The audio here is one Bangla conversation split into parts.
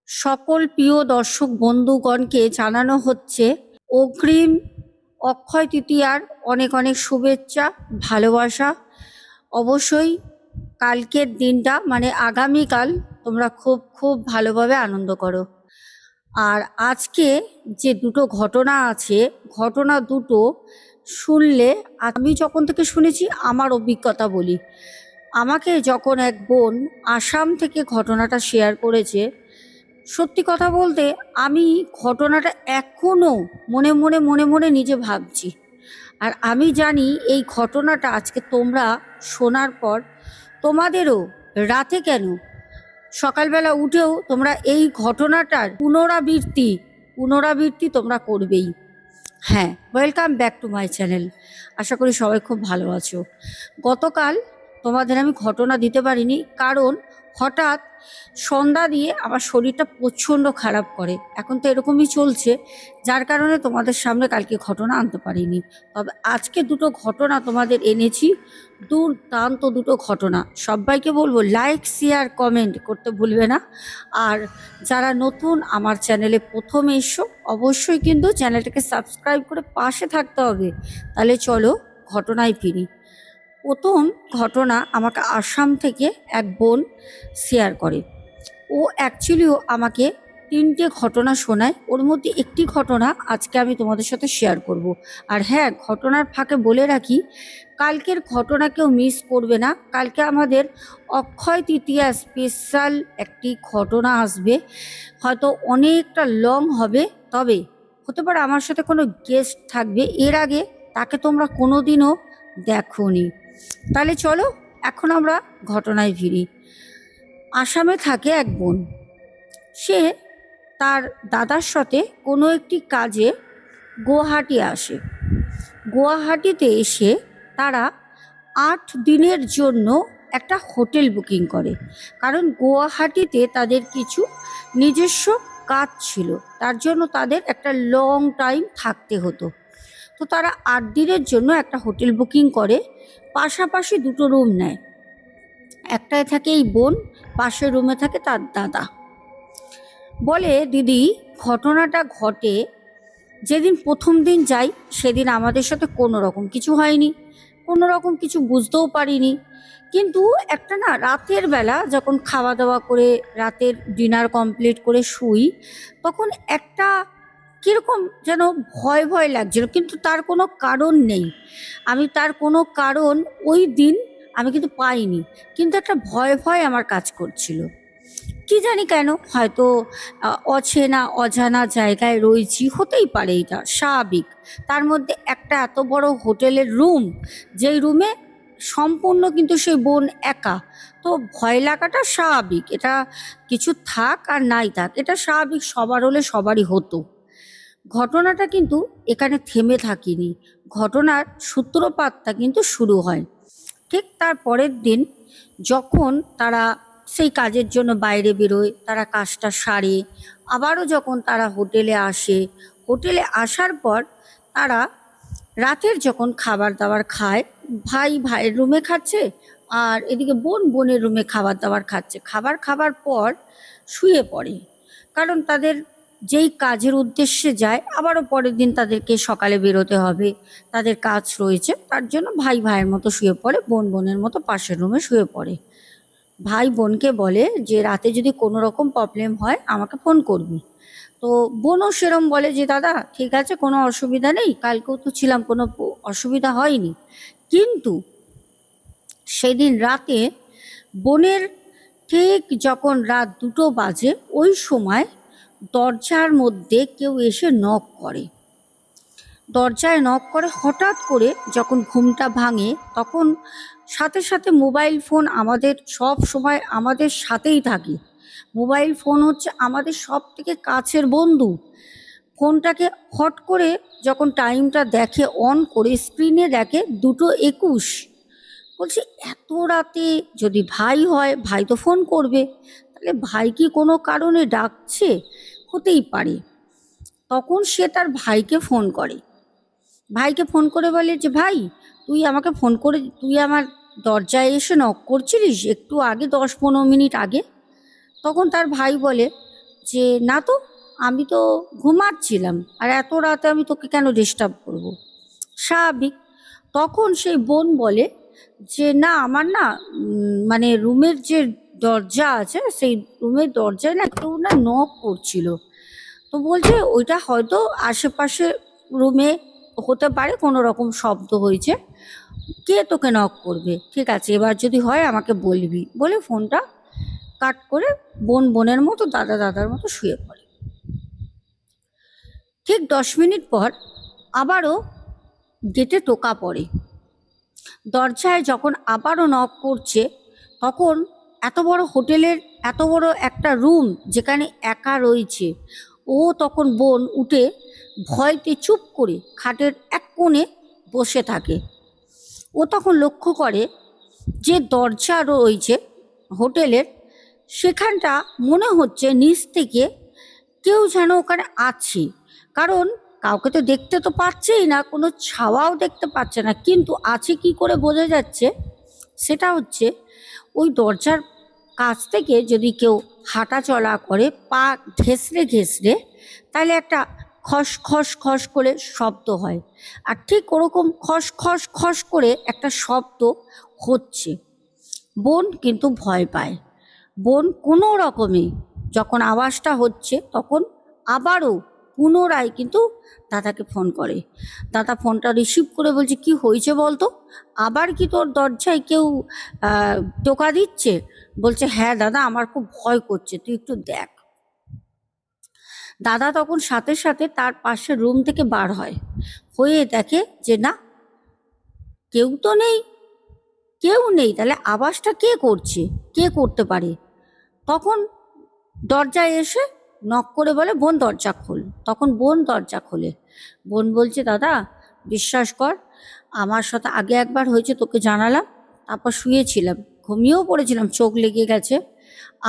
সকল প্রিয় দর্শক বন্ধুগণকে জানানো হচ্ছে অগ্রিম অক্ষয় তৃতীয়ার অনেক অনেক শুভেচ্ছা, ভালোবাসা। অবশ্যই কালকের দিনটা মানে আগামীকাল তোমরা খুব খুব ভালোভাবে আনন্দ করো। আর আজকে যে দুটো ঘটনা আছে, ঘটনা দুটো শুনলে, আমি যখন থেকে শুনেছি আমার অভিজ্ঞতা বলি। আমাকে যখন এক বোন আসাম থেকে ঘটনাটা শেয়ার করেছে, সত্যি কথা বলতে আমি ঘটনাটা এখনো মনে মনে মনে মনে নিজে ভাবছি। আর আমি জানি এই ঘটনাটা আজকে তোমরা শোনার পর তোমাদেরও রাতে কেন সকালবেলা উঠেও তোমরা এই ঘটনাটার পুনরাবৃত্তি তোমরা করবেই। হ্যাঁ, welcome back to my channel. আশা করি সবাই খুব ভালো আছো। গতকাল তোমাদের আমি ঘটনা দিতে পারিনি, কারণ হঠাৎ সন্ধ্যা দিয়ে আমার শরীরটা প্রচণ্ড খারাপ করে। এখন তো এরকমই চলছে, যার কারণে তোমাদের সামনে কালকে ঘটনা আনতে পারিনি। তবে আজকে দুটো ঘটনা তোমাদের এনেছি, দুর্দান্ত দুটো ঘটনা। সবাইকে বলবো লাইক শেয়ার কমেন্ট করতে ভুলবে না। আর যারা নতুন আমার চ্যানেলে প্রথম এসো, অবশ্যই কিন্তু চ্যানেলটাকে সাবস্ক্রাইব করে পাশে থাকতে হবে। তাহলে চলো ঘটনায় ফিরি। প্রথম ঘটনা আমাকে আসাম থেকে এক বোন শেয়ার করে। ও অ্যাকচুয়ালিও আমাকে তিনটে ঘটনা শোনায়, ওর মধ্যে একটি ঘটনা আজকে আমি তোমাদের সাথে শেয়ার করব। আর হ্যাঁ, ঘটনার ফাঁকে বলে রাখি, কালকের ঘটনা কেউ মিস করবে না। কালকে আমাদের অক্ষয় তৃতীয়া স্পেশাল একটি ঘটনা আসবে, হয়তো অনেকটা লং হবে, তবে হতে পারে আমার সাথে কোনো গেস্ট থাকবে। এর আগে তাকে তোমরা কোনোদিনও দেখোনি। তাহলে চলো এখন আমরা ঘটনায় ফিরি। আসামে থাকে এক বোন। সে তার দাদার সাথে কোনো একটি কাজে গুয়াহাটি আসে। গুয়াহাটিতে এসে তারা 8 দিনের জন্য একটা হোটেল বুকিং করে, কারণ গুয়াহাটিতে তাদের কিছু নিজস্ব কাজ ছিল, তার জন্য তাদের একটা লং টাইম থাকতে হতো। তো তারা 8 দিনের জন্য একটা হোটেল বুকিং করে, পাশাপাশি দুটো রুম নেয়। একটায় থাকে এই বোন, পাশের রুমে থাকে তার দাদা। বলে, দিদি, ঘটনাটা ঘটে যেদিন প্রথম দিন যাই, সেদিন আমাদের সাথে কোনো রকম কিছু হয়নি, কোনো রকম কিছু বুঝতেও পারিনি। কিন্তু একটা না, রাতের বেলা যখন খাওয়া দাওয়া করে রাতের ডিনার কমপ্লিট করে শুই, তখন একটা কীরকম যেন ভয় ভয় লাগছিল, কিন্তু তার কোনো কারণ নেই। আমি তার কোনো কারণ ওই দিন আমি কিন্তু পাইনি, কিন্তু একটা ভয় ভয় আমার কাজ করছিল। কি জানি কেন, হয়তো অচেনা অজানা জায়গায় রয়েছি, হতেই পারে, এটা স্বাভাবিক। তার মধ্যে একটা এত বড় হোটেলের রুম, যেই রুমে সম্পূর্ণ কিন্তু সেই বোন একা, তো ভয় লাগাটা স্বাভাবিক। এটা কিছু থাক আর নাই থাক, এটা স্বাভাবিক, সবার হলে সবারই হতো। ঘটনাটা কিন্তু এখানে থেমে থাকিনি, ঘটনার সূত্রপাতটা কিন্তু শুরু হয় ঠিক তার পরের দিন, যখন তারা সেই কাজের জন্য বাইরে বেরোয়, তারা কাজটা সারে, আবারও যখন তারা হোটেলে আসে, হোটেলে আসার পর তারা রাতের যখন খাবার দাবার খায়, ভাই ভাইয়ের রুমে খাচ্ছে, আর এদিকে বোন বোনের রুমে খাবার দাবার খাচ্ছে। খাবার খাবার পর শুয়ে পড়ে, কারণ তাদের যেই কাজের উদ্দেশ্যে যায়, আবারও পরের দিন তাদেরকে সকালে বেরোতে হবে, তাদের কাজ রয়েছে, তার জন্য ভাই ভাইয়ের মতো শুয়ে পড়ে, বোন বোনের মতো পাশের রুমে শুয়ে পড়ে। ভাই বোনকে বলে যে রাতে যদি কোনো রকম প্রবলেম হয় আমাকে ফোন করবি। তো বোনও সেরম বলে যে দাদা ঠিক আছে, কোনো অসুবিধা নেই, কালকেও তো ছিলাম, কোনো অসুবিধা হয়নি। কিন্তু সেদিন রাতে বোনের ঠিক যখন রাত 2টো বাজে, ওই সময় দরজার মধ্যে কেউ এসে নক করে। দরজায় নক করে হঠাৎ করে, যখন ঘুমটা ভাঙে তখন সাথে সাথে মোবাইল ফোন আমাদের সব সময় আমাদের সাথেই থাকে। মোবাইল ফোন হচ্ছে আমাদের সব থেকে কাছের বন্ধু। ফোনটাকে হট করে যখন টাইমটা দেখে, অন করে স্ক্রিনে দেখে 2:21। বলছি এত রাতে যদি ভাই হয়, ভাই তো ফোন করবে, তাহলে ভাই কি কোনো কারণে ডাকছে, হতেই পারে। তখন সে তার ভাইকে ফোন করে, ভাইকে ফোন করে বলে যে ভাই, তুই আমাকে ফোন করে, তুই আমার দরজায় এসে নক করছিলিস একটু আগে, 10-15 মিনিট আগে। তখন তার ভাই বলে যে না তো, আমি তো ঘুমাচ্ছিলাম, আর এত রাতে আমি তোকে কেন ডিস্টার্ব করব। স্বাভাবিক। তখন সেই বোন বলে যে না, আমার না মানে রুমের যে দরজা আছে সেই রুমের দরজায় না কেউ না নক করছিল। তো বলছে ওইটা হয়তো আশেপাশে রুমে হতে পারে, কোনো রকম শব্দ হয়েছে, কে তোকে নক করবে, ঠিক আছে এবার যদি হয় আমাকে বলবি, বলে ফোনটা কাট করে বোন বোনের মতো, দাদা দাদার মতো শুয়ে পড়ে। ঠিক 10 মিনিট পর আবারও গেটে টোকা পড়ে। দরজায় যখন আবারও নক করছে, তখন এত বড় হোটেলের এত বড় একটা রুম যেখানে একা রয়েছে, ও তখন বোন উঠে ভয়তে চুপ করে খাটের এক কোণে বসে থাকে। ও তখন লক্ষ্য করে যে দরজা রয়েছে হোটেলের, সেখানটা মনে হচ্ছে নিচ থেকে কেউ যেন ওখানে আছে। কারণ কাউকে তো দেখতে তো পাচ্ছেই না, কোনো ছাওয়াও দেখতে পাচ্ছে না, কিন্তু আছে কি করে বোঝা যাচ্ছে, সেটা হচ্ছে ওই দরজার কাছ থেকে যদি কেউ হাঁটা চলা করে পা ঘেঁষড়ে ঘেঁষড়ে, তাহলে একটা খস খস খস করে শব্দ হয়। আর ঠিক ওরকম খস খস খস করে একটা শব্দ হচ্ছে। বোন কিন্তু ভয় পায়। বোন কোনো রকমে যখন আওয়াজটা হচ্ছে তখন আবারও পুনরায় কিন্তু দাদাকে ফোন করে। দাদা ফোনটা রিসিভ করে বলছে কি হয়েছে বলতো, আবার কি তোর দরজায় কেউ টোকা দিচ্ছে? বলছে হ্যাঁ দাদা, আমার খুব ভয় করছে, তুই একটু দেখ। দাদা তখন সাথে সাথে তার পাশের রুম থেকে বার হয়, হয়ে দেখে যে না, কেউ তো নেই, কেউ নেই, তাহলে আওয়াজটা কে করছে, কে করতে পারে। তখন দরজায় এসে নক করে বলে বোন দরজা খোল। তখন বোন দরজা খোলে। বোন বলছে দাদা বিশ্বাস কর, আমার সাথে আগে একবার হয়েছে, তোকে জানালাম, তারপর শুয়েছিলাম, ঘুমিয়েও পড়েছিলাম, চোখ লেগে গেছে,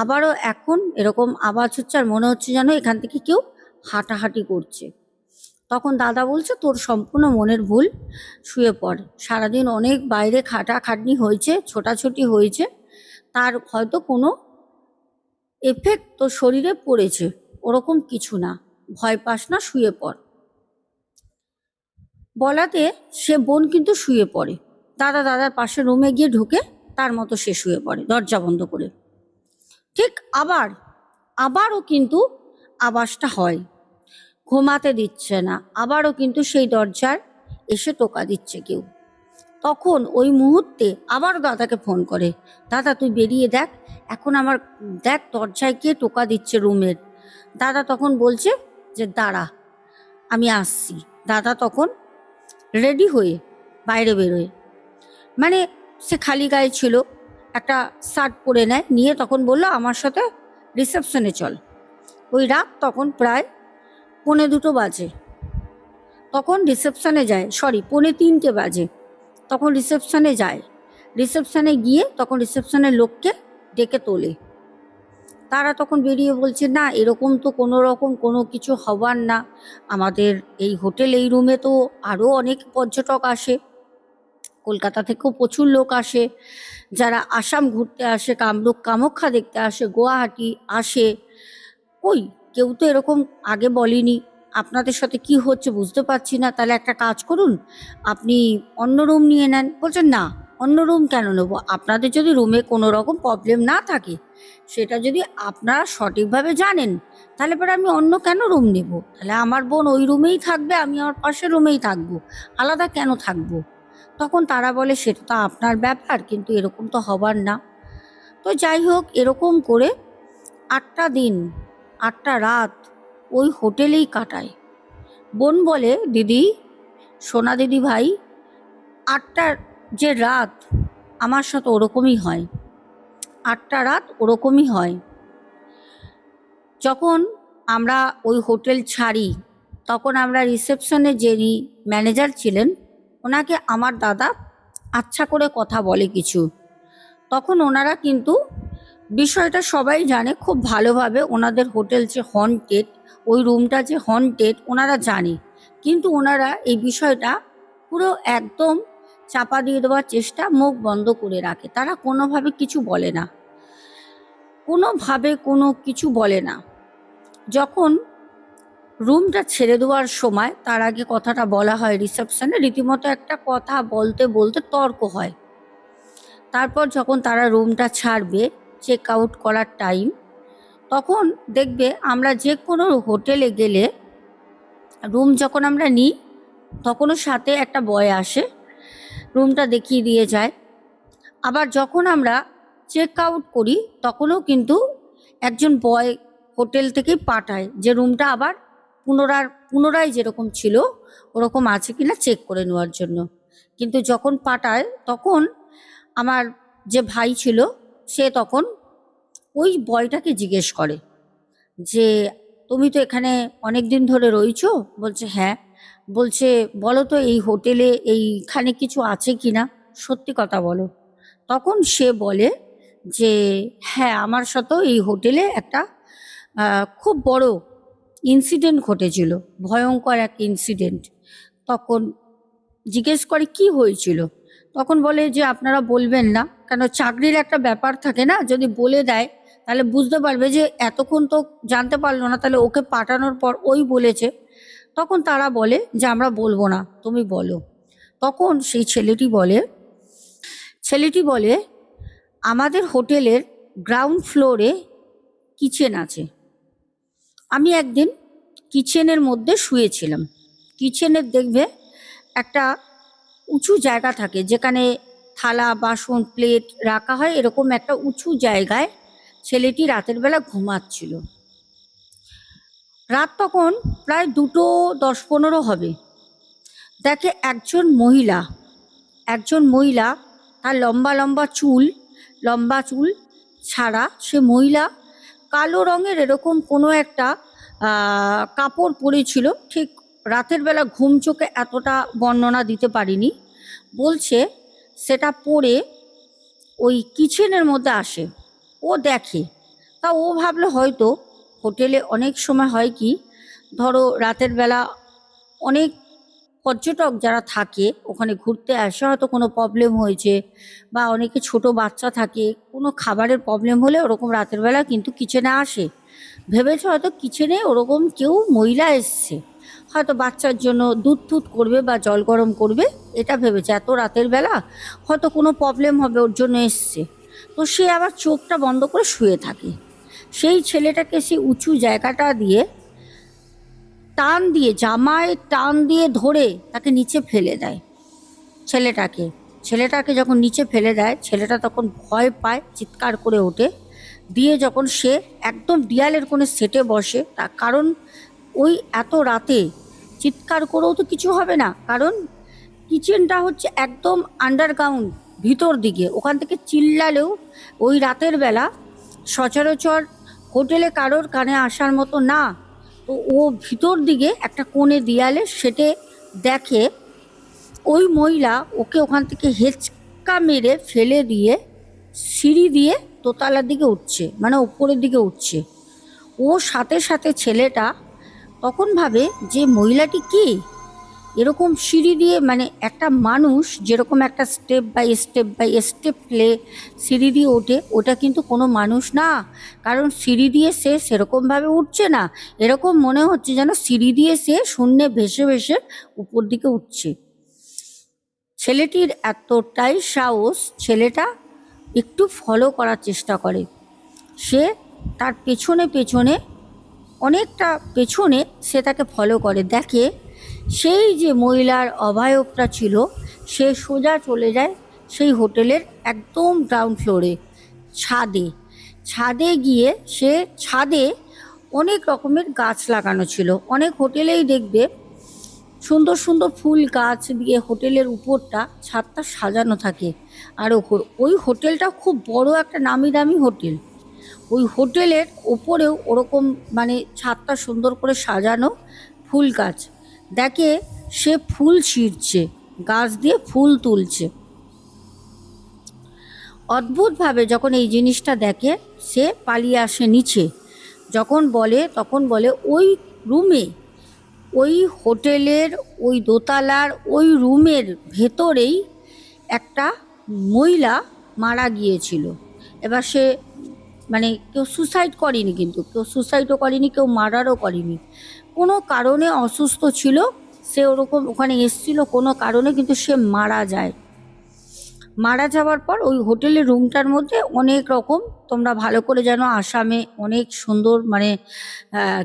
আবারও এখন এরকম আওয়াজ হচ্ছে, আর মনে হচ্ছে যেন এখান থেকে কেউ হাঁটাহাঁটি করছে। তখন দাদা বলছে তোর সম্পূর্ণ মনের ভুল, শুয়ে পড়, সারাদিন অনেক বাইরে খাটাখাটনি হয়েছে, ছোটাছুটি হয়েছে, তার হয়তো কোনো এফেক্ট তোর শরীরে পড়েছে, ওরকম কিছু না, ভয় পাস না, শুয়ে পড়। বলাতে সে বোন কিন্তু শুয়ে পড়ে। দাদার পাশে রুমে গিয়ে ঢুকে তার মতো সে শুয়ে পড়ে দরজা বন্ধ করে। ঠিক আবারও কিন্তু আওয়াজটা হয়, ঘুমাতে দিচ্ছে না, আবারও কিন্তু সেই দরজার এসে টোকা দিচ্ছে কেউ। তখন ওই মুহূর্তে আবার দাদাকে ফোন করে, দাদা তুই বেরিয়ে দেখ, এখন আমার দেখ দরজায় কে টোকা দিচ্ছে রুমের। দাদা তখন বলছে যে দাঁড়া আমি আসছি। দাদা তখন রেডি হয়ে বাইরে বেরোয়, মানে সে খালি গায়ে ছিল, একটা শার্ট পরে নেয়, নিয়ে তখন বললো আমার সাথে রিসেপশনে চল। ওই রাত তখন প্রায় 2:45 বাজে, তখন রিসেপশনে যায়, সরি 2:45 বাজে, তখন রিসেপশনে যায়। রিসেপশনে গিয়ে তখন রিসেপশনের লোককে ডেকে তোলে। তারা তখন বেরিয়ে বলছে না এরকম তো কোনো রকম কোনো কিছু হবার না, আমাদের এই হোটেল এই রুমে তো আরও অনেক পর্যটক আসে, কলকাতা থেকেও প্রচুর লোক আসে, যারা আসাম ঘুরতে আসে, কামরূপ কামাখ্যা দেখতে আসে, গুয়াহাটি আসে, কই কেউ তো এরকম আগে বলেনি, আপনাদের সাথে কি হচ্ছে বুঝতে পারছি না, তাহলে একটা কাজ করুন, আপনি অন্য রুম নিয়ে নেন। বলছেন না, অন্য রুম কেন নেবো, আপনাদের যদি রুমে কোনো রকম প্রবলেম না থাকে, সেটা যদি আপনারা সঠিকভাবে জানেন, তাহলে পরে আমি অন্য কেন রুম নেব, তাহলে আমার বোন ওই রুমেই থাকবে, আমি আমার পাশের রুমেই থাকবো, আলাদা কেন থাকবো। তখন তারা বলে সেটা তো আপনার ব্যাপার, কিন্তু এরকম তো হবার না। তো যাই হোক, এরকম করে 8টা দিন 8টা রাত ওই হোটেলেই কাটায়। বোন বলে দিদি, সোনা দিদি ভাই, 8টার যে রাত আমার সাথে ওরকমই হয়, 8টা রাত ওরকমই হয়। যখন আমরা ওই হোটেল ছাড়ি, তখন আমরা রিসেপশনে যিনি ম্যানেজার ছিলেন, ওনাকে আমার দাদা আচ্ছা করে কথা বলে কিছু, তখন ওনারা কিন্তু বিষয়টা সবাই জানে খুব ভালোভাবে, ওনাদের হোটেল যে হন্টেড, ওই রুমটা যে হন্টেড ওনারা জানে, কিন্তু ওনারা এই বিষয়টা পুরো একদম চাপা দিয়ে দেওয়ার চেষ্টা, মুখ বন্ধ করে রাখে, তারা কোনোভাবে কিছু বলে না, কোনোভাবে কোনো কিছু বলে না। যখন রুমটা ছেড়ে দেওয়ার সময় তার আগে কথাটা বলা হয় রিসেপশনে, রীতিমতো একটা কথা বলতে বলতে তর্ক হয়। তারপর যখন তারা রুমটা ছাড়বে, চেক আউট করার টাইম, তখন দেখবে আমরা যে কোনো হোটেলে গেলে রুম যখন আমরা নিই তখনও সাথে একটা বয় আসে, রুমটা দেখিয়ে দিয়ে যায়। আবার যখন আমরা চেক আউট করি তখনও কিন্তু একজন বয় হোটেল থেকেই পাঠায় যে রুমটা আবার পুনরায় যেরকম ছিল ওরকম আছে কিনা চেক করে নেওয়ার জন্য। কিন্তু যখন পাঠায় তখন আমার যে ভাই ছিল সে তখন ওই বয়টাকে জিজ্ঞেস করে যে তুমি তো এখানে অনেক দিন ধরে রয়েছো? বলছে হ্যাঁ। বলছে বলো তো এই হোটেলে এইখানে কিছু আছে কি না, সত্যি কথা বলো। তখন সে বলে যে হ্যাঁ, আমার সাথেও এই হোটেলে একটা খুব বড় ইনসিডেন্ট ঘটেছিল, ভয়ঙ্কর এক ইনসিডেন্ট। তখন জিজ্ঞেস করে কি হয়েছিল, তখন বলে যে আপনারা বলবেন না, কেন চাকরির একটা ব্যাপার থাকে না, যদি বলে দেয় তাহলে বুঝতে পারবে যে এতক্ষণ তো জানতে পারলো না, তাহলে ওকে পাঠানোর পর ওই বলেছে। তখন তারা বলে যে আমরা বলবো না, তুমি বলো। তখন সেই ছেলেটি বলে আমাদের হোটেলের গ্রাউন্ড ফ্লোরে কিচেন আছে। আমি একদিন কিচেনের মধ্যে শুয়েছিলাম। কিচেনের দেখবে একটা উঁচু জায়গা থাকে যেখানে থালা বাসন প্লেট রাখা হয়, এরকম একটা উঁচু জায়গায় ছেলেটি রাতের বেলা ঘুমাচ্ছিল। রাত তখন প্রায় 2:10-15 হবে। দেখে একজন মহিলা, তার লম্বা চুল ছাড়া, সে মহিলা কালো রঙের এরকম কোনো একটা কাপড় পরেছিল। ঠিক রাতের বেলা ঘুম চোখে এতটা বর্ণনা দিতে পারিনি। বলছে সেটা পরে ওই কিচেনের মধ্যে আসে, ও দেখে। তা ও ভাবলো হয়তো হোটেলে অনেক সময় হয় কি, ধরো রাতের বেলা অনেক পর্যটক যারা থাকে ওখানে ঘুরতে আসে, হয়তো কোনো প্রবলেম হয়েছে, বা অনেকে ছোট বাচ্চা থাকে, কোনো খাবারের প্রবলেম হলে ওরকম রাতের বেলা কিন্তু কিচেনে আসে। ভেবেছে হয়তো কিচেনে ওরকম কেউ মহিলা এসছে, হয়তো বাচ্চার জন্য দুধ টুধ করবে বা জল গরম করবে, এটা ভেবেছে। এত রাতের বেলা হয়তো কোনো প্রবলেম হবে ওর জন্য এসছে। তো সে আবার চোখটা বন্ধ করে শুয়ে থাকে। সেই ছেলেটাকে সে উঁচু জায়গাটা দিয়ে জামায় টান দিয়ে ধরে তাকে নিচে ফেলে দেয়। ছেলেটাকে যখন নিচে ফেলে দেয়, ছেলেটা তখন ভয় পায়, চিৎকার করে ওঠে। দিয়ে যখন সে একদম দেয়ালের কোণে সেটে বসে, তার কারণ ওই এত রাতে চিৎকার করেও তো কিছু হবে না, কারণ কিচেনটা হচ্ছে একদম আন্ডারগ্রাউন্ড, ভিতর দিকে। ওখান থেকে চিল্লালেও ওই রাতের বেলা সচরাচর হোটেলে কারোর কানে আসার মতো না। তো ও ভিতর দিকে একটা কোণে দেয়ালে সেটে দেখে ওই মহিলা ওকে ওখান থেকে হেঁচকা মেরে ফেলে দিয়ে সিঁড়ি দিয়ে দোতলার দিকে উঠছে, মানে উপরের দিকে উঠছে। ও সাথে সাথে ছেলেটা তখন ভাবে যে মহিলাটি কি এরকম সিঁড়ি দিয়ে, মানে একটা মানুষ যেরকম একটা স্টেপ বাই স্টেপ সিঁড়ি দিয়ে ওঠে, ওটা কিন্তু কোনো মানুষ না। কারণ সিঁড়ি দিয়ে সে সেরকমভাবে উঠছে না, এরকম মনে হচ্ছে যেন সিঁড়ি দিয়ে সে শূন্যে ভেসে ভেসে উপর দিকে উঠছে। ছেলেটির এতটাই সাহস, ছেলেটা একটু ফলো করার চেষ্টা করে। সে তার পেছনে অনেকটা পেছনে সে তাকে ফলো করে, দেখে সেই যে মহিলার অবয়বটা ছিল সে সোজা চলে যায় সেই হোটেলের একদম গ্রাউন্ড ফ্লোরে, ছাদে গিয়ে সে ছাদে অনেক রকমের গাছ লাগানো ছিল। অনেক হোটেলেই দেখবে সুন্দর সুন্দর ফুল গাছ দিয়ে হোটেলের উপরটা ছাদটা সাজানো থাকে। আর ওই হোটেলটা খুব বড় একটা নামি দামি হোটেল। ওই হোটেলের ওপরেও ওরকম মানে ছাদটা সুন্দর করে সাজানো, ফুল গাছ। দেখে সে ফুল ছিঁড়ছে, গাছ দিয়ে ফুল তুলছে। অদ্ভুতভাবে যখন এই জিনিসটা দেখে সে পালিয়ে আসে নিচে। তখন বলে ওই রুমে, ওই হোটেলের ওই দোতলার ওই রুমের ভেতরেই একটা মহিলা মারা গিয়েছিল। এবার সে মানে কেউ সুসাইড করেনি, কিন্তু কেউ সুসাইডও করেনি, কেউ মার্ডারও করেনি। কোনো কারণে অসুস্থ ছিল, সে ওরকম ওখানে এসছিল কোনো কারণে, কিন্তু সে মারা যায়। মারা যাওয়ার পর ওই হোটেলের রুমটার মধ্যে অনেক রকম, তোমরা ভালো করে জানো আসামে অনেক সুন্দর মানে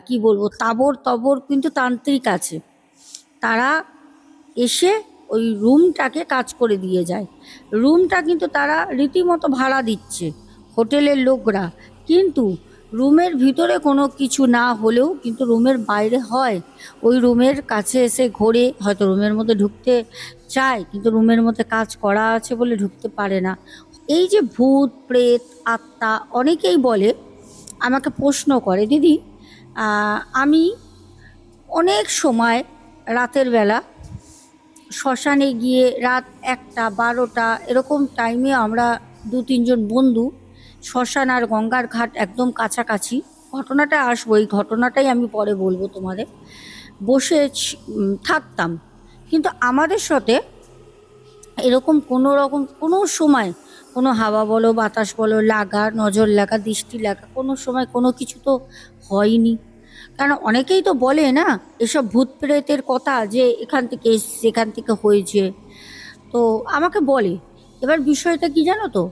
কি বলবো, তাবর তবর কিন্তু তান্ত্রিক আছে, তারা এসে ওই রুমটাকে কাজ করে দিয়ে যায়। রুমটা কিন্তু তারা রীতিমতো ভাড়া দিচ্ছে হোটেলের লোকরা, কিন্তু রুমের ভিতরে কোনো কিছু না হলেও কিন্তু রুমের বাইরে হয়। ওই রুমের কাছে এসে ঘোরে, হয়তো রুমের মধ্যে ঢুকতে চায় কিন্তু রুমের মধ্যে কাজ করা আছে বলে ঢুকতে পারে না। এই যে ভূত প্রেত আত্মা অনেকেই বলে, আমাকে প্রশ্ন করে, দিদি আমি অনেক সময় রাতের বেলা শ্মশানে গিয়ে রাত 1টা 12টা এরকম টাইমে আমরা 2-3 জন বন্ধু, শ্মশান আর গঙ্গার ঘাট একদম কাছাকাছি, ঘটনাটা আসবো, এই ঘটনাটাই আমি পরে বলবো তোমাদের, বসে থাকতাম। কিন্তু আমাদের সাথে এরকম কোনো রকম কোনো সময় কোনো হাওয়া বলো বাতাস বলো লাগা, নজর লাগা, দৃষ্টি লাগা, কোনো সময় কোনো কিছু তো হয়নি। কারণ অনেকেই তো বলে না এসব ভূত প্রেতের কথা, যে এখান থেকে এসছে এখান থেকে হয়েছে, তো আমাকে বলে। এবার বিষয়টা কি জানো তো,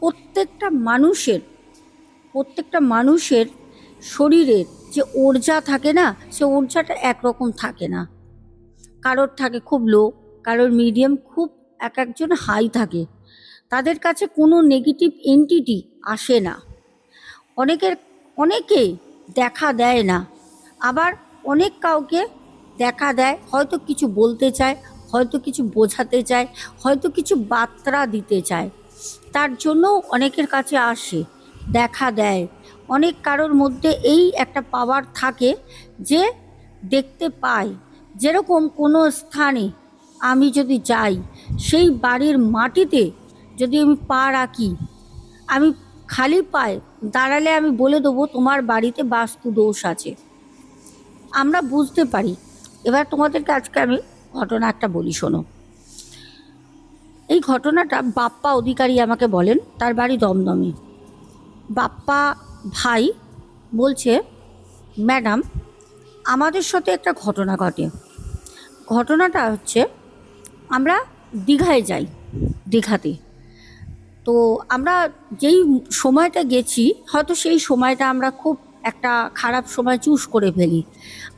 প্রত্যেকটা মানুষের প্রত্যেকটা মানুষের শরীরের যে ঊর্জা থাকে না, সে ঊর্জাটা একরকম থাকে না। কারোর থাকে খুব লো, কারোর মিডিয়াম, খুব এক একজন হাই থাকে। তাদের কাছে কোনো নেগেটিভ এন্টিটি আসে না। অনেকে দেখা দেয় না, আবার অনেক কাউকে দেখা দেয়, হয়তো কিছু বলতে চায়, হয়তো কিছু বোঝাতে চায়, হয়তো কিছু বার্তা দিতে চায়, তার জন্য অনেকের কাছে আসে, দেখা দেয়। অনেক কারোর মধ্যে এই একটা পাওয়ার থাকে যে দেখতে পায়। যেরকম কোনো স্থানে আমি যদি যাই, সেই বাড়ির মাটিতে যদি আমি পা রাখি, আমি খালি পায়ে দাঁড়ালে আমি বলে দেবো তোমার বাড়িতে বাস্তু দোষ আছে, আমরা বুঝতে পারি। এবার তোমাদেরকে আজকে আমি ঘটনা একটা বলি, শোনো। এই ঘটনাটা বাপ্পা অধিকারী আমাকে বলেন, তার বাড়ি দমদমে। বাপ্পা ভাই বলছে, ম্যাডাম আমাদের সাথে একটা ঘটনা ঘটে। ঘটনাটা হচ্ছে, আমরা দীঘায় যাই, দীঘাতে। তো আমরা যেই সময়টা গেছি, হয়তো সেই সময়টা আমরা খুব একটা খারাপ সময় চুজ করে ফেলি,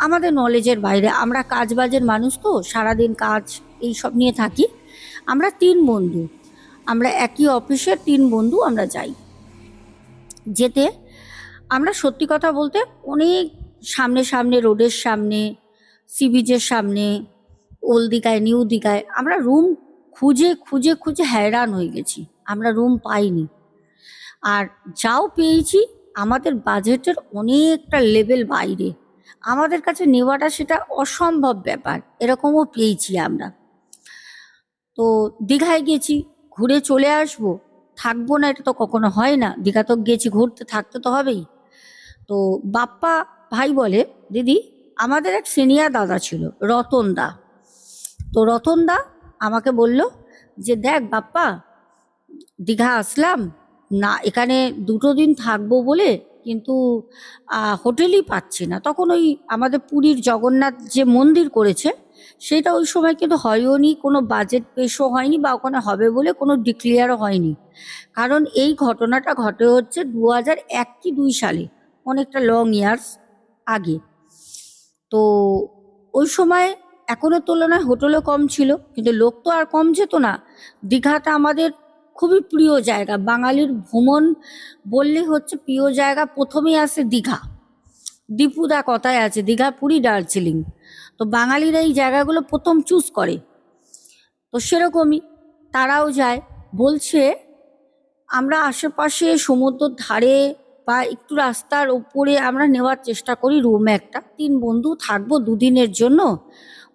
আমাদের নলেজের বাইরে। আমরা কাজবাজের মানুষ, তো সারাদিন কাজ এই সব নিয়ে থাকি। আমরা 3 বন্ধু, আমরা একই অফিসের 3 বন্ধু, আমরা যাই। যেতে আমরা সত্যি কথা বলতে অনেক সামনে সামনে, রোডের সামনে, সি বিচের সামনে, ওল্ড দীঘায় নিউ দীঘায় আমরা রুম খুঁজে খুঁজে খুঁজে হয়রান হয়ে গেছি, আমরা রুম পাইনি। আর যাও পেয়েছি, আমাদের বাজেটের অনেকটা লেভেল বাইরে, আমাদের কাছে নেওয়াটা সেটা অসম্ভব ব্যাপার, এরকমও পেয়েছি আমরা। তো দীঘায় গেছি, ঘুরে চলে আসবো, থাকবো না এটা তো কখনো হয় না, দীঘা তো গেছি ঘুরতে, থাকতে তো হবেই। তো বাপ্পা ভাই বলে, দিদি আমাদের এক সিনিয়র দাদা ছিল রতন দা। তো রতন দা আমাকে বলল যে দেখ বাপ্পা, দীঘা আসলাম না, এখানে 2 দিন থাকবো বলে, কিন্তু হোটেলই পাচ্ছি না। তখন ওই আমাদের পুরীর জগন্নাথ যে মন্দির করেছে, সেটা ওই সময় কিন্তু হয়ও নি, কোনো বাজেট পেশও হয়নি, বা ওখানে হবে বলে কোনো ডিক্লেয়ারও হয়নি। কারণ এই ঘটনাটা ঘটে হচ্ছে 2001 কি 2 সালে, অনেকটা লং ইয়ার্স আগে। তো ওই সময় এখনের তুলনায় হোটেলও কম ছিল, কিন্তু লোক তো আর কম যেত না। দীঘাটা আমাদের খুবই প্রিয় জায়গা, বাঙালির ভ্রমণ বললে হচ্ছে প্রিয় জায়গা, প্রথমেই আসে দীঘা। দীপুদা কথায় আছে, দীঘা পুরী দার্জিলিং, তো বাঙালিরা এই জায়গাগুলো প্রথম চুজ করে। তো সেরকমই তারাও যায়। বলছে আমরা আশেপাশে সমুদ্রের ধারে বা একটু রাস্তার উপরে আমরা নেওয়ার চেষ্টা করি রুম একটা, 3 বন্ধু থাকবো 2 দিনের জন্য।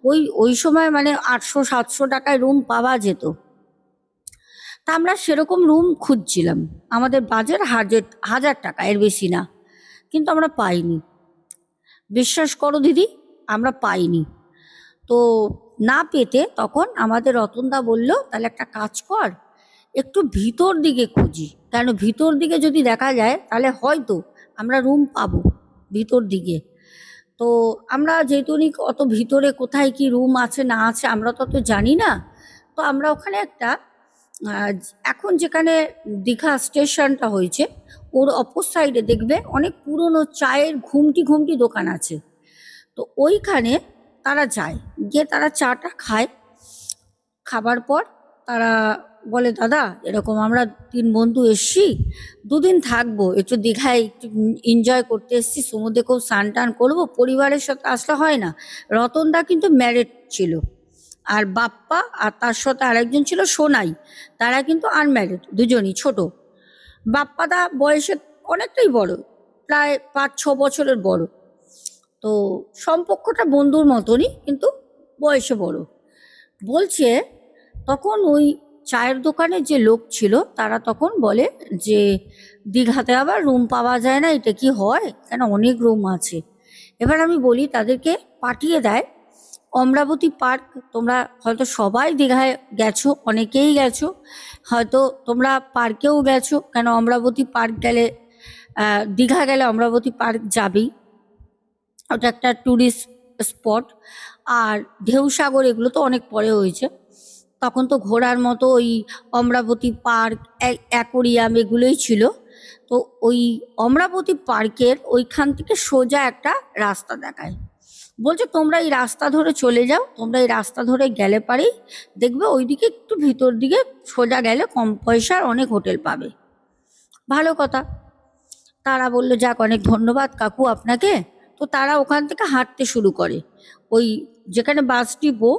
ওই ওই সময় মানে 800-700 টাকায় রুম পাওয়া যেত। তা আমরা সেরকম রুম খুঁজছিলাম, আমাদের বাজেট 1000 টাকা, এর বেশি না, কিন্তু আমরা পাইনি। বিশ্বাস করো দিদি, আমরা পাইনি। তো না পেতে তখন আমাদের রতনদা বলল, তাহলে একটা কাজ কর, একটু ভিতর দিকে খুঁজি, কেন ভিতর দিকে যদি দেখা যায় তাহলে হয়তো আমরা রুম পাবো ভিতর দিকে। তো আমরা যেহেতু অত ভিতরে কোথায় কি রুম আছে না আছে আমরা তো অত জানি না, তো আমরা ওখানে একটা এখন যেখানে দীঘা স্টেশনটা হয়েছে ওর অপর সাইডে দেখবে অনেক পুরনো চায়ের ঘুমটি ঘুমটি দোকান আছে। তো ওইখানে তারা যায়, গিয়ে তারা চাটা খায়। খাবার পর তারা বলে, দাদা এরকম আমরা 3 বন্ধু এসছি, 2 দিন থাকবো, একটু দীঘায় একটু এনজয় করতে এসছি, সমুদ্রে খুব স্নান টান করবো, পরিবারের সাথে আসলে হয় না। রতনদা কিন্তু ম্যারিড ছিল, আর বাপ্পা আর তার সাথে আরেকজন ছিল সোনাই, তারা কিন্তু আনম্যারিড, দুজনই ছোট। বাপ্পাদা বয়সে অনেকটাই বড়, প্রায় 5-6 বছরের বড়। তো সম্পর্কটা বন্ধুর মতনই, কিন্তু বয়সে বড়। বলছে তখন ওই চায়ের দোকানে যে লোক ছিল তারা তখন বলে যে দীঘাতে আবার রুম পাওয়া যায় না, এটা কি হয়, কেন অনেক রুম আছে। এবার আমি বলি তাদেরকে পাঠিয়ে দেয় অমরাবতী পার্ক। তোমরা হয়তো সবাই দীঘায় গেছো, অনেকেই গেছো, হয়তো তোমরা পার্কেও গেছো, কেন অমরাবতী পার্ক গেলে দীঘা গেলে অমরাবতী পার্ক যাবেই, ওটা একটা ট্যুরিস্ট স্পট। আর ঢেউসাগর এগুলো তো অনেক পরে হয়েছে, তখন তো ঘোরার মতো ওই অমরাবতী পার্ক, অ্যাকোরিয়াম এগুলোই ছিল। তো ওই অমরাবতী পার্কের ওইখান থেকে সোজা একটা রাস্তা দেখায়, বলছে তোমরা এই রাস্তা ধরে চলে যাও, তোমরা এই রাস্তা ধরে গেলে পারেই দেখবে ওইদিকে একটু ভিতর দিকে সোজা গেলে কম পয়সার অনেক হোটেল পাবে। ভালো কথা। তারা বললো যাক, অনেক ধন্যবাদ কাকু আপনাকে। তো তারা ওখান থেকে হাঁটতে শুরু করে, ওই যেখানে বাস ডিপো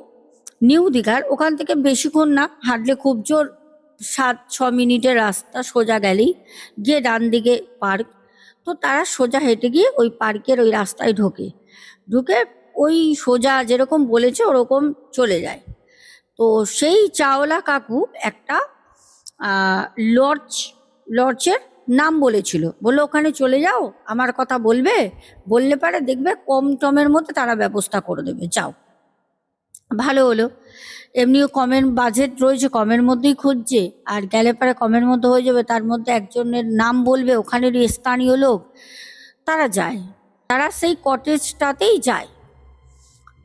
নিউ দীঘার ওখান থেকে বেশিক্ষণ না, হাঁটলে খুব জোর 7-6 মিনিটের রাস্তা, সোজা গেলেই গিয়ে ডান দিকে পার্ক। তো তারা সোজা হেঁটে গিয়ে ওই পার্কের ওই রাস্তায় ঢোকে, ঢুকে ওই সোজা যেরকম বলেছে ওরকম চলে যায়। তো সেই চাওলা কাকু একটা লজ, লজের নাম বলেছিল, বললো ওখানে চলে যাও, আমার কথা বলবে, বললে পারে দেখবে কম টমের মধ্যে তারা ব্যবস্থা করে দেবে, যাও। ভালো হলো, এমনিও কমের বাজেট রয়েছে, কমের মধ্যেই খুঁজছে, আর গেলে পারে কমের মধ্যে হয়ে যাবে, তার মধ্যে একজনের নাম বলবে ওখানেরই স্থানীয় লোক, তারা যায়। তারা সেই কটেজটাতেই যায়।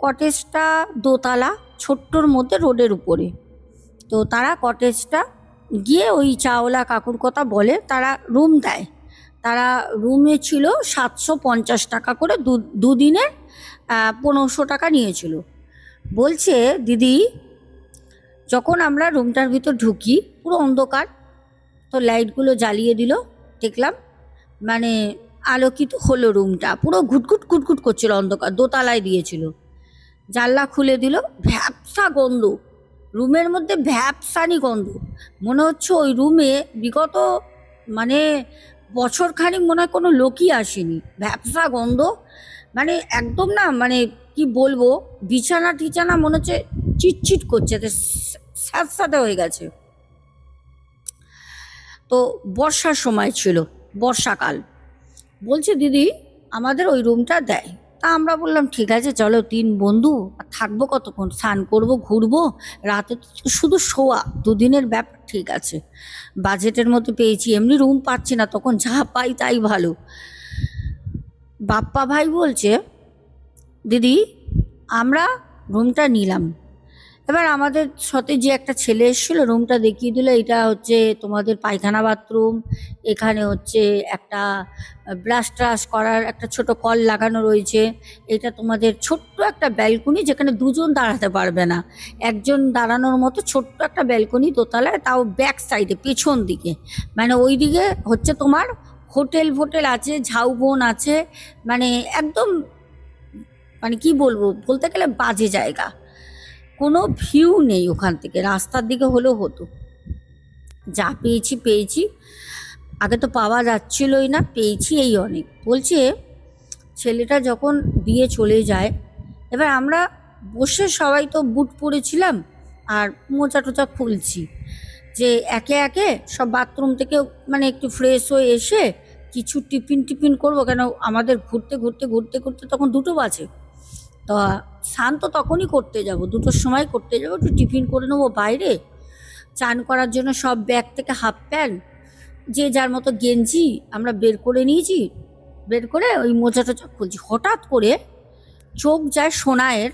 কটেজটা দোতলা, ছোট্টর মধ্যে রোডের উপরে। তো তারা কটেজটা গিয়ে ওই চাওলা কাকুর কথা বলে, তারা রুম দেয়। তারা রুমে ছিল 750 টাকা করে, দুদিনের 1500 টাকা নিয়েছিল। বলছে দিদি যখন আমরা রুমটার ভিতর ঢুকি পুরো অন্ধকার, তো লাইটগুলো জ্বালিয়ে দিল, দেখলাম মানে আলোকিত হলো রুমটা, পুরো ঘুটঘুট ঘুটঘুট করছিল, অন্ধকার, দোতলায় দিয়েছিল। জানলা খুলে দিল, ভ্যাপসা গন্ধ, রুমের মধ্যে ভ্যাপসানি গন্ধ, মনে হচ্ছে ওই রুমে বিগত মানে বছরখানিক মনে হয় কোনো লোকই আসেনি, ভ্যাপসা গন্ধ, মানে একদম না, মানে কি বলবো, বিছানা টিছানা মনে হচ্ছে চিটচিট করছে, স্যাঁতস্যাঁতে হয়ে গেছে। তো বর্ষার সময় ছিল, বর্ষাকাল। বলছে দিদি আমাদের ওই রুমটা দেয়। তা আমরা বললাম ঠিক আছে চলো, 3 বন্ধু, আর থাকবো কতক্ষণ, স্নান করবো, ঘুরবো, রাতে তো শুধু শোয়া, 2 দিনের ব্যাপার, ঠিক আছে, বাজেটের মধ্যে পেয়েছি, এমনি রুম পাচ্ছি না, তখন যা পাই তাই ভালো। বাপ্পা ভাই বলছে দিদি আমরা রুমটা নিলাম। এবার আমাদের সাথে যে একটা ছেলে এসেছিলো রুমটা দেখিয়ে দিল, এটা হচ্ছে তোমাদের পায়খানা বাথরুম, এখানে হচ্ছে একটা ব্রাশ ট্রাশ করার একটা ছোট কল লাগানো রয়েছে, এটা তোমাদের ছোট্ট একটা ব্যালকনি, যেখানে 2জন দাঁড়াতে পারবে না, একজন দাঁড়ানোর মতো ছোট্ট একটা ব্যালকনি দোতলায়, তাও ব্যাক সাইডে পেছন দিকে, মানে ওই দিকে হচ্ছে তোমার হোটেল ফোটেল আছে, ঝাউবন আছে, মানে একদম মানে কি বলবো, বলতে গেলে বাজে জায়গা, কোনো ভিউ নেই ওখান থেকে, রাস্তার দিকে হলেও হতো। যা পেয়েছি পেয়েছি, আগে তো পাওয়া যাচ্ছিলই না, পেয়েছি এই অনেক। বলছে ছেলেটা যখন দিয়ে চলে যায়, এবার আমরা বসে সবাই তো বুট পরেছিলাম আর মোজা টোজা খুলছি, যে একে একে সব বাথরুম থেকে মানে একটু ফ্রেশ হয়ে এসে কিছু টিফিন টিফিন করবো, কেন আমাদের ঘুরতে ঘুরতে ঘুরতে ঘুরতে তখন 2টো বাজে। তো স্নান তো তখনই করতে যাব, 2টোর সময় করতে যাবো, একটু টিফিন করে নেবো বাইরে। চান করার জন্য সব ব্যাগ থেকে হাফ প্যান্ট, যে যার মতো গেঞ্জি আমরা বের করে নিয়েছি। বের করে ওই মোজা টোজা খুলছি, হঠাৎ করে চোখ যায় সোনাইয়ের।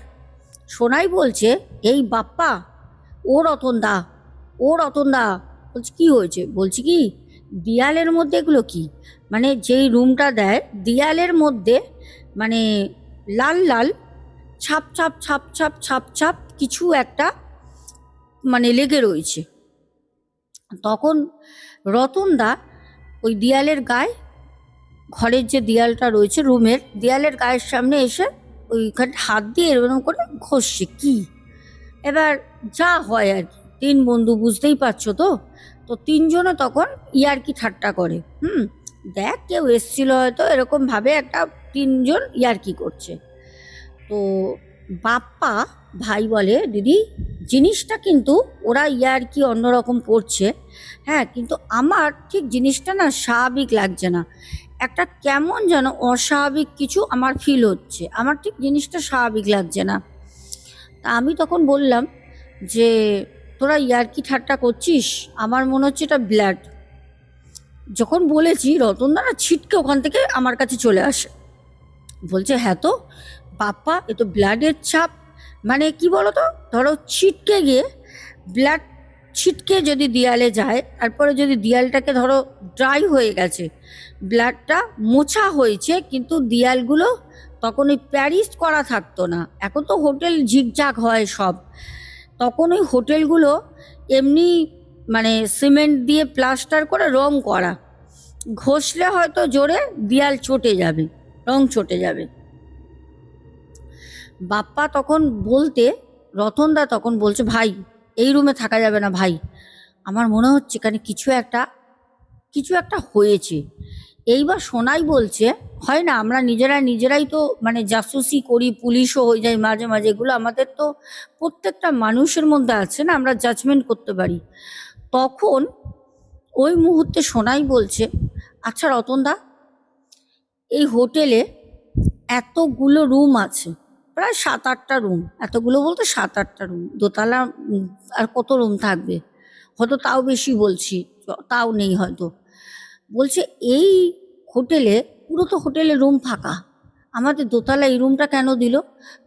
সোনাই বলছে, এই বাপ্পা, ও রতন দা, ও রতন দা। বলছি কি হয়েছে? বলছি কি, দেয়ালের মধ্যে এগুলো কি? মানে যেই রুমটা দেয় দেয়ালের মধ্যে মানে লাল লাল ছাপ ছাপ ছাপ ছাপ ছাপ ছাপ কিছু একটা মানে লেগে রয়েছে। তখন রতনদা ওই দেয়ালের গায়ে, ঘরের যে দেয়ালটা রয়েছে রুমের দেয়ালের গায়ের সামনে এসে ওইখানে হাত দিয়ে এরকম করে ঘষছে। কি এবার যা হয় আর কি, তিন বন্ধু বুঝতেই পারছো তো। তো তিনজনে তখন ইয়ার্কি ঠাট্টা করে, দেখ কেউ এসছিল হয়তো, এরকম ভাবে একটা তিনজন ইয়ার্কি করছে। তো বাপ্পা ভাই বলে, দিদি জিনিসটা কিন্তু ওরা ইয়ার্কি অন্যরকম করছে, হ্যাঁ, কিন্তু আমার ঠিক জিনিসটা না স্বাভাবিক লাগছে না, একটা কেমন যেন অস্বাভাবিক কিছু আমার ফিল হচ্ছে, আমার ঠিক জিনিসটা স্বাভাবিক লাগছে না। তা আমি তখন বললাম যে তোরা ইয়ার্কি ঠাট্টা করছিস, আমার মনে হচ্ছে এটা ব্লাড। যখন বলেছি রতনদা না ছিটকে ওখান থেকে আমার কাছে চলে আসে, বলছে হ্যাঁ তো বাপ্পা, এ তো ব্লাডের ছাপ। মানে কি বলো তো, ধরো ছিটকে গিয়ে ব্লাড ছিটকে যদি দেয়ালে যায়, তারপরে যদি দেয়ালটাকে ধরো ড্রাই হয়ে গেছে, ব্লাডটা মোছা হয়েছে, কিন্তু দেয়ালগুলো তখন ওই প্যারিস করা থাকতো না। এখন তো হোটেল ঝিকঝাক হয় সব, তখন ওই হোটেলগুলো এমনি মানে সিমেন্ট দিয়ে প্লাস্টার করে রং করা, ঘষলে হয়তো জোরে দেয়াল চটে যাবে, রং চটে যাবে। বাপ্পা তখন বলতে, রতনদা তখন বলছে, ভাই এই রুমে থাকা যাবে না ভাই, আমার মনে হচ্ছে এখানে কিছু একটা হয়েছে। এইবার সোনাই বলছে, হয় না আমরা নিজেরাই তো মানে জাসুসি করি, পুলিশও হয়ে যায় মাঝে মাঝে, এগুলো আমাদের তো প্রত্যেকটা মানুষের মধ্যে আছে না, আমরা জাজমেন্ট করতে পারি। তখন ওই মুহূর্তে সোনাই বলছে, আচ্ছা রতনদা, এই হোটেলে এতগুলো রুম আছে, প্রায় 7-8টা রুম, এতগুলো বলতে 7-8টা রুম, দোতলা আর কত রুম থাকবে, হয়তো তাও বেশি বলছি, তাও নেই হয়তো। বলছে এই হোটেলে, পুরো তো হোটেলে রুম ফাঁকা, আমাদের দোতলা এই রুমটা কেন দিল?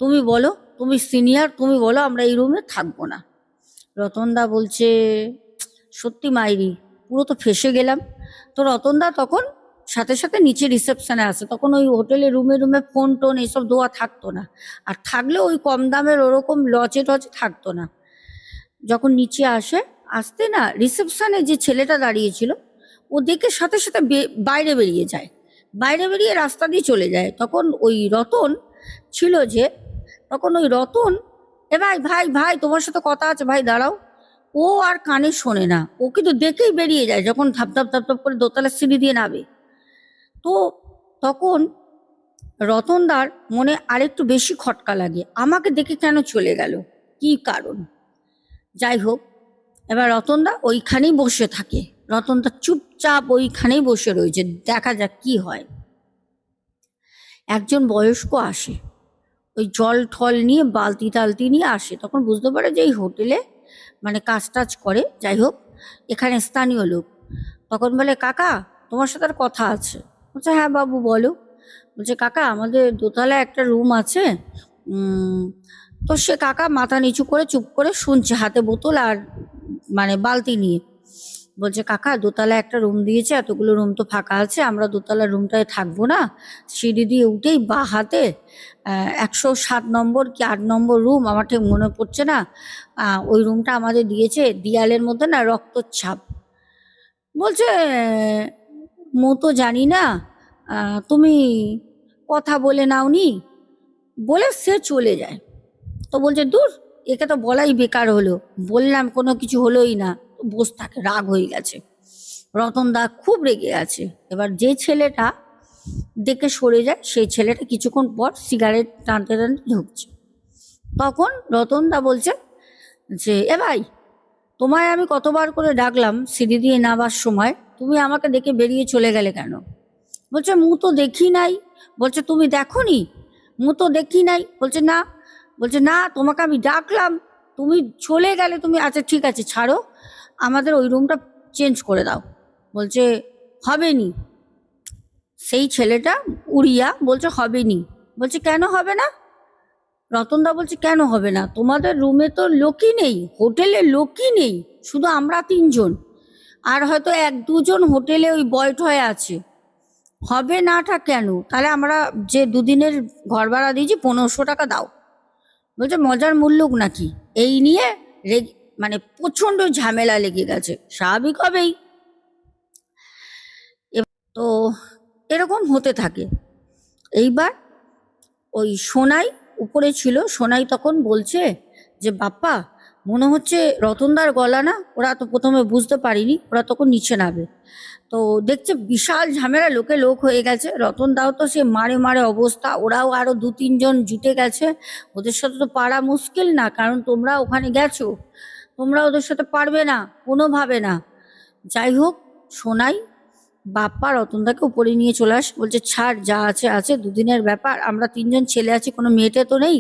তুমি বলো, তুমি সিনিয়র, তুমি বলো, আমরা এই রুমে থাকবো না। রতনদা বলছে, সত্যি মাইরি, পুরো তো ফেঁসে গেলাম। তো রতনদা তখন সাথে সাথে নিচে রিসেপশনে আসে, তখন ওই হোটেলে রুমে রুমে ফোন টোন এসব দেওয়া থাকতো না, আর থাকলেও ওই কম দামের ওরকম লজে টজে থাকতো না। যখন নিচে আসতে না রিসেপশনে যে ছেলেটা দাঁড়িয়েছিল, ও দেখে সাথে সাথে বাইরে বেরিয়ে যায়, বাইরে বেরিয়ে রাস্তা দিয়ে চলে যায়। তখন ওই রতন ছিল যে, তখন ওই রতন, এ ভাই ভাই ভাই তোমার সাথে কথা আছে ভাই দাঁড়াও, ও আর কানে শোনে না, ও কিন্তু দেখেই বেরিয়ে যায় যখন ধাপ ধাপ ধাপ ধাপ করে দোতলার সিঁড়ি দিয়ে নামে। তো তখন রতনদার মনে আরেকটু বেশি খটকা লাগে, আমাকে দেখে কেন চলে গেল, কি কারণ? যাই হোক, এবার রতনদা ওইখানেই বসে থাকে, রতনদা চুপচাপ ওইখানেই বসে রয়েছে, দেখা যাক কি হয়। একজন বয়স্ক আসে, ওই জল ঠল নিয়ে বালতি টালতি নিয়ে আসে, তখন বুঝতে পারে যে এই হোটেলে মানে কাজ টাজ করে, যাই হোক এখানে স্থানীয় লোক। তখন বলে, কাকা তোমার সাথে আর কথা আছে। বলছে, হ্যাঁ বাবু বলো। বলছে, কাকা আমাদের দোতলায় একটা রুম আছে। তো সে কাকা মাথা নিচু করে চুপ করে শুনছে, হাতে বোতল আর মানে বালতি নিয়ে। বলছে, কাকা দোতলায় একটা রুম দিয়েছে, এতগুলো রুম তো ফাঁকা আছে, আমরা দোতলার রুমটায় থাকবো না, সিঁড়ি দিয়ে উঠেই বা হাতে 107 নম্বর কি 8 নম্বর রুম, আমার ঠিক মনে পড়ছে না, ওই রুমটা আমাদের দিয়েছে, দেয়ালের মধ্যে না রক্তর ছাপ। বলছে, তো জানি না, তুমি কথা বলে নাওনি, বলে সে চলে যায়। তো বলছে, দূর, একে তো বলাই বেকার হলো, বললাম কোনো কিছু হলোই না, বস থাকে, রাগ হয়ে গেছে। রতনদা খুব রেগে আছে। এবার যে ছেলেটা দেখে সরে যায়, সেই ছেলেটা কিছুক্ষণ পর সিগারেট টানতে টানতে ঢুকছে। তখন রতনদা বলছে যে, এ ভাই, তোমায় আমি কতবার করে ডাকলাম সিঁড়ি দিয়ে নামার সময়, তুমি আমাকে দেখে বেরিয়ে চলে গেলে কেন? বলছে, তো দেখি নাই। বলছে, তুমি দেখোনি? তো দেখি নাই। বলছে, না। বলছে, না, তোমাকে আমি ডাকলাম, তুমি চলে গেলে, তুমি আচ্ছা ঠিক আছে ছাড়ো, আমাদের ওই রুমটা চেঞ্জ করে দাও। বলছে হবে নি। সেই ছেলেটা উড়িয়া বলছে হবে নি। বলছে কেন হবে না? রতনদা বলছে কেন হবে না, তোমাদের রুমে তো লোকই নেই, হোটেলে লোকই নেই, শুধু আমরা তিনজন, আর হয়তো এক দুজন হোটেলে ওই বয় টয় আছে, হবে নাটা কেন? তাহলে আমরা যে দুদিনের ঘর ভাড়া দিয়েছি 1500 টাকা দাও। বলছে মজার মুল্লুক নাকি? এই নিয়ে মানে প্রচন্ড ঝামেলা লেগে গেছে, স্বাভাবিক হবেই। তো এরকম হতে থাকে। এইবার ওই সোনাই উপরে ছিল, সোনাই তখন বলছে যে বাপ্পা মনে হচ্ছে রতনদার গলা না, ওরা তো প্রথমে বুঝতে পারিনি, ওরা তখন নিচে নামে, তো দেখছে বিশাল ঝামেলা, লোকে লোক হয়ে গেছে, রতনদাও তো সে মারে মারে অবস্থা, ওরাও আরো 2-3 জন জুটে গেছে, ওদের সাথে তো পারা মুশকিল না, কারণ তোমরা ওখানে গেছো, তোমরা ওদের সাথে পারবে না কোনোভাবে না। যাই হোক, সোনাই বাপ্পা রতনদাকে উপরে নিয়ে চলে আস, বলছে ছাড়, যা আছে আছে, দুদিনের ব্যাপার, আমরা 3জন ছেলে আছি, কোনো মেয়েটে তো নেই,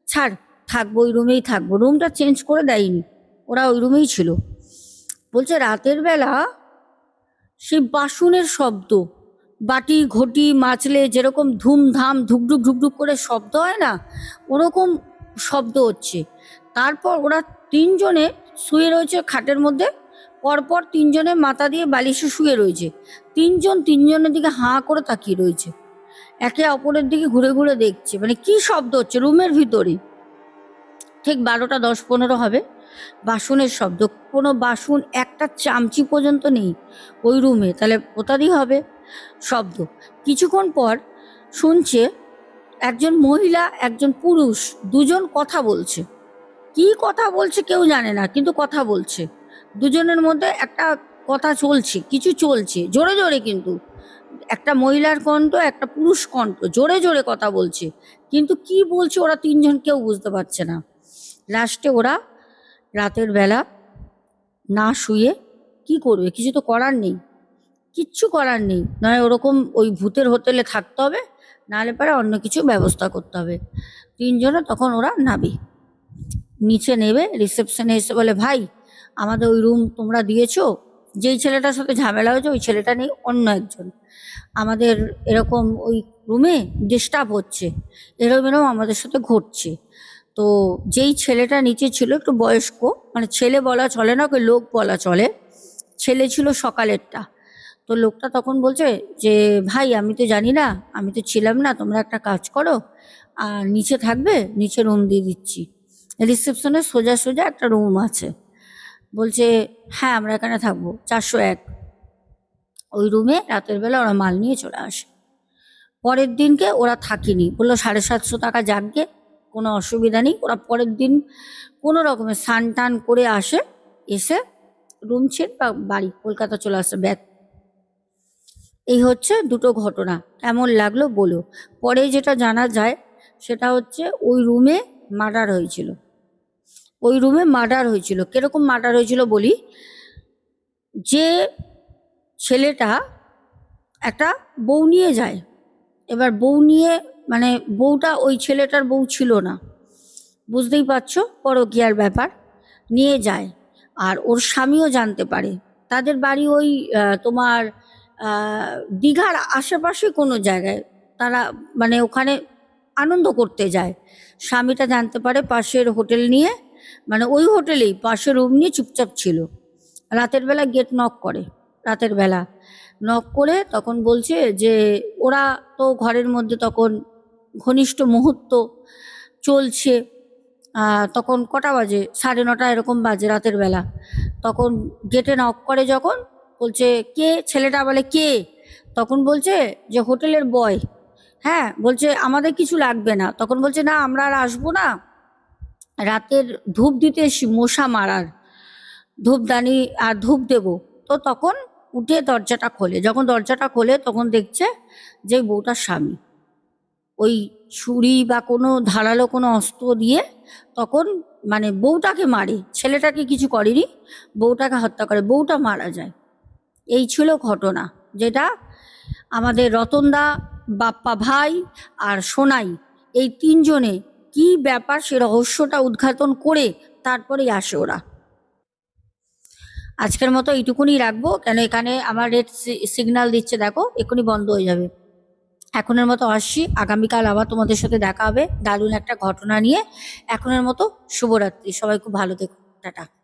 ছাড়, থাকবো ওই রুমেই থাকবো। রুমটা চেঞ্জ করে দেয়নি, ওরা ওই রুমেই ছিল। বলছে রাতের বেলা সেই বাসনের শব্দ, বাটি ঘটি মাছলে যেরকম ধুমধাম ধুকঢুক ধুকঢুক করে শব্দ হয় না, ওরকম শব্দ হচ্ছে। তারপর ওরা 3জনে শুয়ে রয়েছে খাটের মধ্যে, পরপর 3জনে মাথা দিয়ে বালিশে শুয়ে রয়েছে, 3জন 3জনের দিকে হাঁ করে তাকিয়ে রয়েছে, একে অপরের দিকে ঘুরে ঘুরে দেখছে, মানে কি শব্দ হচ্ছে রুমের ভিতরে। ঠিক 12টা 10-15 হবে, বাসনের শব্দ, কোনো বাসন একটা চামচি পর্যন্ত নেই ওই রুমে, তাহলে ওটারই হবে শব্দ। কিছুক্ষণ পর শুনছে একজন মহিলা একজন পুরুষ, দুজন কথা বলছে, কি কথা বলছে কেউ জানে না, কিন্তু কথা বলছে, দুজনের মধ্যে একটা কথা চলছে, কিছু চলছে জোরে জোরে, কিন্তু একটা মহিলার কণ্ঠ একটা পুরুষ কণ্ঠ, জোরে জোরে কথা বলছে, কিন্তু কি বলছে ওরা 3জন কেউ বুঝতে পারছে না। লাস্টে ওরা রাতের বেলা না শুয়ে কি করবে, কিছু তো করার নেই, কিচ্ছু করার নেই, নয় ওরকম ওই ভূতের হোটেলে থাকতে হবে, নাহলে পরে অন্য কিছু ব্যবস্থা করতে হবে। 3জনে তখন ওরা নাবে, নিচে নেবে, রিসেপশনে এসে বলে ভাই আমাদের ওই রুম তোমরা দিয়েছো, যেই ছেলেটার সাথে ঝামেলা হয়েছে ওই ছেলেটা নেই, অন্য একজন, আমাদের এরকম ওই রুমে ডিস্টার্ব হচ্ছে, এরকম এরকম আমাদের সাথে ঘটছে। তো যেই ছেলেটা নিচে ছিল একটু বয়স্ক, মানে ছেলে বলা চলে না, ওকে লোক বলা চলে, ছেলে ছিল সকালেরটা। তো লোকটা তখন বলছে যে ভাই আমি তো জানি না, আমি তো ছিলাম না, তোমরা একটা কাজ করো, আর নিচে থাকবে, নিচে রুম দিয়ে দিচ্ছি, রিসেপশনে সোজা সোজা একটা রুম আছে। বলছে হ্যাঁ আমরা এখানে থাকবো, 401। ওই রুমে রাতের বেলা ওরা মাল নিয়ে চলে আসে। পরের দিনকে ওরা থাকিনি, বললো 750 টাকা যাকগে, কোনো অসুবিধা নেই। ওরা পরের দিন কোনো রকমের স্নান টান করে আসে, এসে রুম ছেড়ে বা বাড়ি কলকাতা চলে আসে ব্যাক। এই হচ্ছে দুটো ঘটনা, কেমন লাগলো বলো। পরে যেটা জানা যায় সেটা হচ্ছে ওই রুমে মার্ডার হয়েছিল, ওই রুমে মার্ডার হয়েছিল। কিরকম মার্ডার হয়েছিল বলি, যে ছেলেটা একটা বউ নিয়ে যায়, এবার বউ নিয়ে মানে বউটা ওই ছেলেটার বউ ছিল না, বুঝতেই পারছো, পরকীয়ার ব্যাপার, নিয়ে যায়। আর ওর স্বামীও জানতে পারে, তাদের বাড়ি ওই তোমার দীঘার আশেপাশে কোনো জায়গায়, তারা মানে ওখানে আনন্দ করতে যায়। স্বামীটা জানতে পারে, পাশের হোটেল নিয়ে, মানে ওই হোটেলেই পাশে রুম নিয়ে চুপচাপ ছিল। রাতের বেলা গেট নক করে, রাতের বেলা নক করে তখন বলছে যে ওরা তো ঘরের মধ্যে তখন ঘনিষ্ঠ মুহূর্ত চলছে, তখন কটা বাজে, 9:30 এরকম বাজে রাতের বেলা। তখন গেটে নক করে যখন, বলছে কে, ছেলেটা বলে কে, তখন বলছে যে হোটেলের বয়। হ্যাঁ, বলছে আমাদের কিছু লাগবে না, তখন বলছে না আমরা আর আসবো না, রাতের ধূপ দিতে এসি, মশা মারার ধূপদানি আর ধূপ দেব। তো তখন উঠে দরজাটা খোলে, যখন দরজাটা খোলে তখন দেখছে যে বউটার স্বামী ওই ছুরি বা কোনো ধারালো কোনো অস্ত্র দিয়ে তখন মানে বউটাকে মারে, ছেলেটাকে কিছু করেনি, বউটাকে হত্যা করে, বউটা মারা যায়। এই ছিল ঘটনা, যেটা আমাদের রতনদা, বাপ্পা ভাই আর সোনাই, এই 3জনে কি ব্যাপার সে রহস্যটা উদ্ঘাটন করে তারপরেই আসে ওরা। আজকের মতো এইটুকুনি রাখবো, কেন এখানে আমার রেড সিগন্যাল দিচ্ছে, দেখো এক্ষুনি বন্ধ হয়ে যাবে। এখনের মতো আসছি, আগামীকাল আবার তোমাদের সাথে দেখা হবে দারুণ একটা ঘটনা নিয়ে। এখনের মতো শুভরাত্রি, সবাই খুব ভালো থেকো, টাটা।